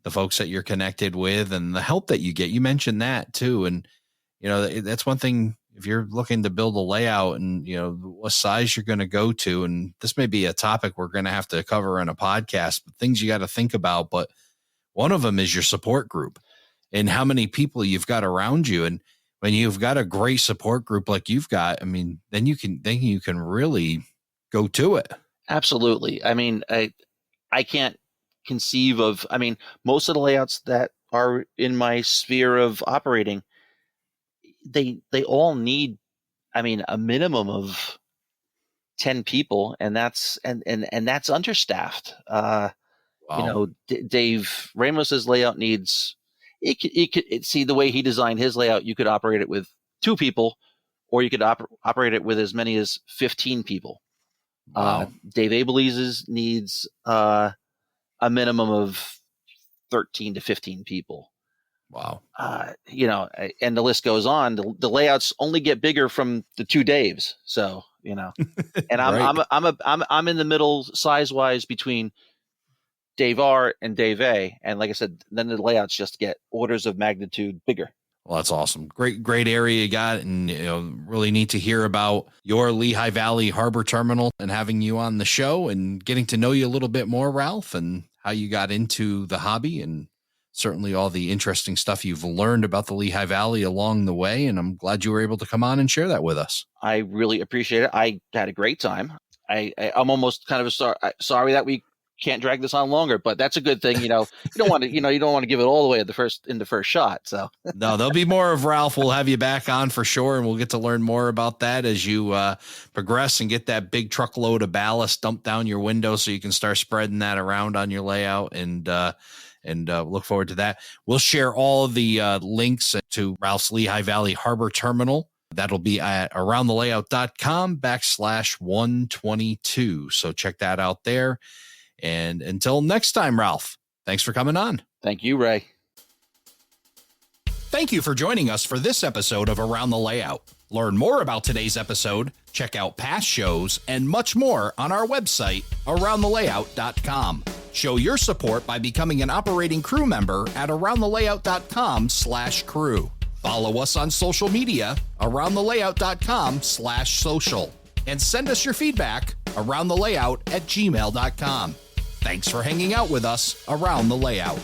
the folks that you're connected with, and the help that you get. You mentioned that too. And, that's one thing. If you're looking to build a layout and, what size you're going to go to, and this may be a topic we're going to have to cover in a podcast, but things you got to think about. But one of them is your support group and how many people you've got around you. And when you've got a great support group like you've got, I mean, then you can really go to it.
Absolutely. I mean, I can't conceive of, most of the layouts that are in my sphere of operating, they all need, a minimum of 10 people, and that's understaffed. Wow. Dave Ramos's layout needs, see the way he designed his layout, you could operate it with 2 people, or you could operate it with as many as 15 people. Wow. Dave Abeliz's needs a minimum of 13 to 15 people.
Wow.
And the list goes on. The layouts only get bigger from the 2 Daves. So, and I'm in the middle size wise between Dave R and Dave A. And like I said, then the layouts just get orders of magnitude bigger.
Well, that's awesome. Great area you got. And, really neat to hear about your Lehigh Valley Harbor Terminal and having you on the show and getting to know you a little bit more, Ralph, and how you got into the hobby, and certainly all the interesting stuff you've learned about the Lehigh Valley along the way. And I'm glad you were able to come on and share that with us.
I really appreciate it. I had a great time. I'm almost kind of sorry that we can't drag this on longer, but that's a good thing. You don't want to give it all away in the first shot. So
no, there'll be more of Ralph. We'll have you back on for sure. And we'll get to learn more about that as you progress and get that big truckload of ballast dumped down your window, so you can start spreading that around on your layout, and look forward to that. We'll share all of the links to Ralph's Lehigh Valley Harbor Terminal. That'll be at aroundthelayout.com/122. So check that out there. And until next time, Ralph, thanks for coming on.
Thank you, Ray.
Thank you for joining us for this episode of Around the Layout. Learn more about today's episode, check out past shows, and much more on our website, aroundthelayout.com. Show your support by becoming an operating crew member at aroundthelayout.com/crew. Follow us on social media, aroundthelayout.com/social. And send us your feedback, aroundthelayout@gmail.com. Thanks for hanging out with us around the layout.